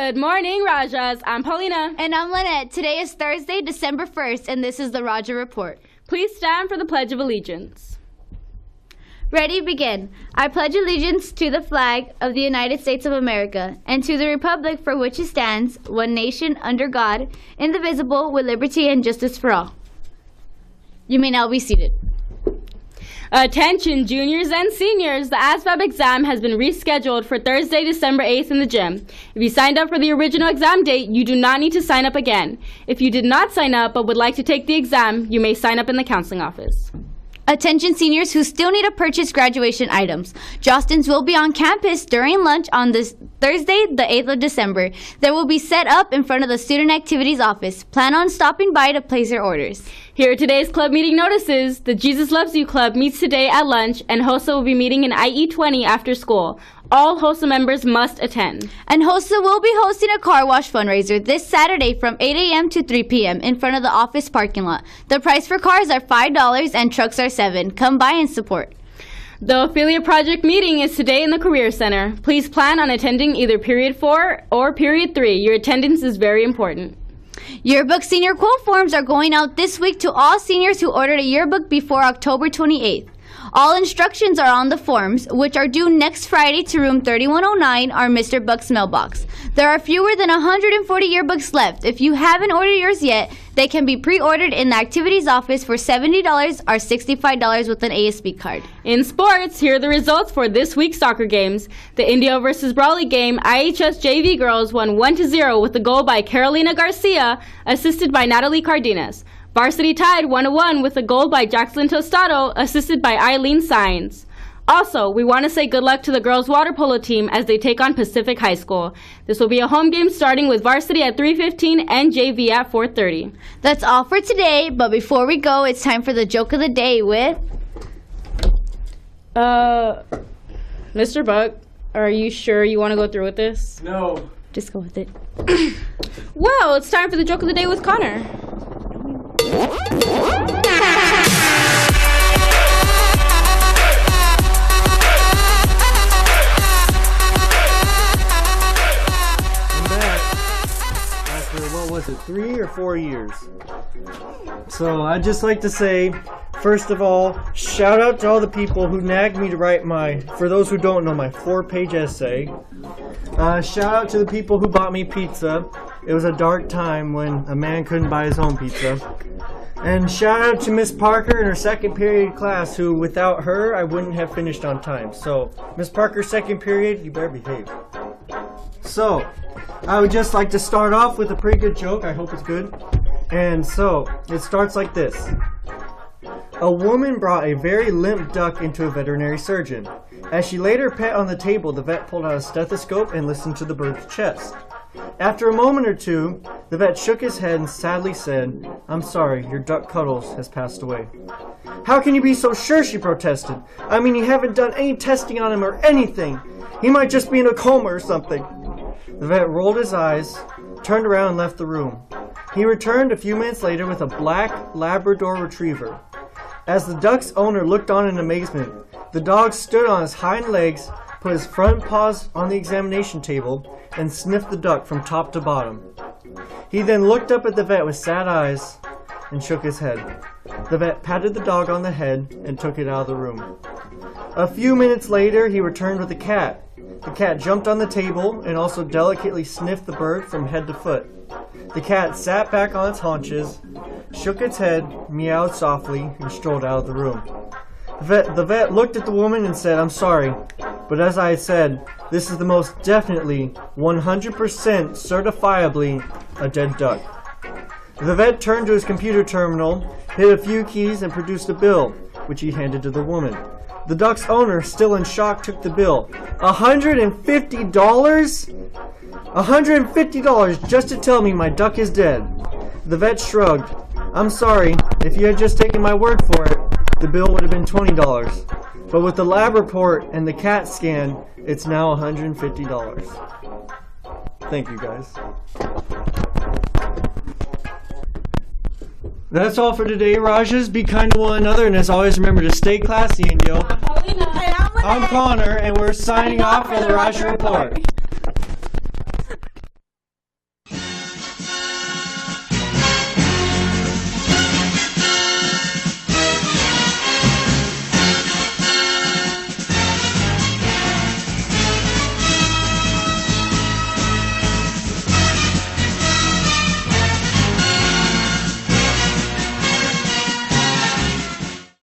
Good morning, Rajahs. I'm Paulina. And I'm Lynette. Today is Thursday, December 1st, and this is the Rajah Report. Please stand for the Pledge of Allegiance. Ready, begin. I pledge allegiance to the flag of the United States of America and to the republic for which it stands, one nation, under God, indivisible, with liberty and justice for all. You may now be seated. Attention, juniors and seniors. The ASVAB exam has been rescheduled for Thursday, December 8th in the gym. If you signed up for the original exam date, you do not need to sign up again. If you did not sign up but would like to take the exam, you may sign up in the counseling office. Attention seniors who still need to purchase graduation items. Jostens will be on campus during lunch on this Thursday, the 8th of December. They will be set up in front of the Student Activities office. Plan on stopping by to place your orders. Here are today's club meeting notices. The Jesus Loves You Club meets today at lunch, and HOSA will be meeting in IE 20 after school. All HOSA members must attend. And HOSA will be hosting a car wash fundraiser this Saturday from 8 a.m. to 3 p.m. in front of the office parking lot. The price for cars are $5 and trucks are $7. Come by and support. The Affiliate Project meeting is today in the Career Center. Please plan on attending either Period 4 or Period 3. Your attendance is very important. Yearbook senior quote forms are going out this week to all seniors who ordered a yearbook before October 28th. All instructions are on the forms, which are due next Friday to room 3109, our Mr. Buck's mailbox. There are fewer than 140 yearbooks left. If you haven't ordered yours yet, they can be pre-ordered in the activities office for $70 or $65 with an ASB card. In sports, here are the results for this week's soccer games. The Indio versus Brawley game, IHS JV girls won 1-0 with a goal by Carolina Garcia, assisted by Natalie Cardenas. Varsity tied 1-1 with a goal by Jackson Tostado, assisted by Eileen Sines. Also, we want to say good luck to the girls' water polo team as they take on Pacific High School. This will be a home game starting with varsity at 3:15 and JV at 4:30. That's all for today, but before we go, it's time for the joke of the day with... Mr. Buck, are you sure you want to go through with this? No. Just go with it. Well, it's time for the joke of the day with Connor. What was it, 3 or 4 years? So I'd just like to say, first of all, shout out to all the people who nagged me to write for those who don't know, my 4-page essay. Shout out to the people who bought me pizza. It was a dark time when a man couldn't buy his own pizza. And shout out to Miss Parker in her second period class, who without her I wouldn't have finished on time. So Miss Parker, second period, you better behave. So I would just like to start off with a pretty good joke. I hope it's good. And so it starts like this. A woman brought a very limp duck into a veterinary surgeon. As she laid her pet on the table, the vet pulled out a stethoscope and listened to the bird's chest. After a moment or two, the vet shook his head and sadly said, "I'm sorry, your duck Cuddles has passed away." "How can you be so sure?" she protested. "I mean, you haven't done any testing on him or anything. He might just be in a coma or something." The vet rolled his eyes, turned around and left the room. He returned a few minutes later with a black Labrador retriever. As the duck's owner looked on in amazement, the dog stood on his hind legs, put his front paws on the examination table, and sniffed the duck from top to bottom. He then looked up at the vet with sad eyes and shook his head. The vet patted the dog on the head and took it out of the room. A few minutes later, he returned with a cat. The cat jumped on the table and also delicately sniffed the bird from head to foot. The cat sat back on its haunches, shook its head, meowed softly, and strolled out of the room. The vet looked at the woman and said, "I'm sorry, but as I said, this is the most definitely, 100% certifiably a dead duck." The vet turned to his computer terminal, hit a few keys, and produced a bill, which he handed to the woman. The duck's owner, still in shock, took the bill. $150? $150 just to tell me my duck is dead. The vet shrugged. "I'm sorry, if you had just taken my word for it, the bill would have been $20. But with the lab report and the CAT scan, it's now $150. Thank you, guys. That's all for today, Rajahs. Be kind to one another, and as always, remember to stay classy, Indio. I'm Connor, and we're signing off for the Rajah Report.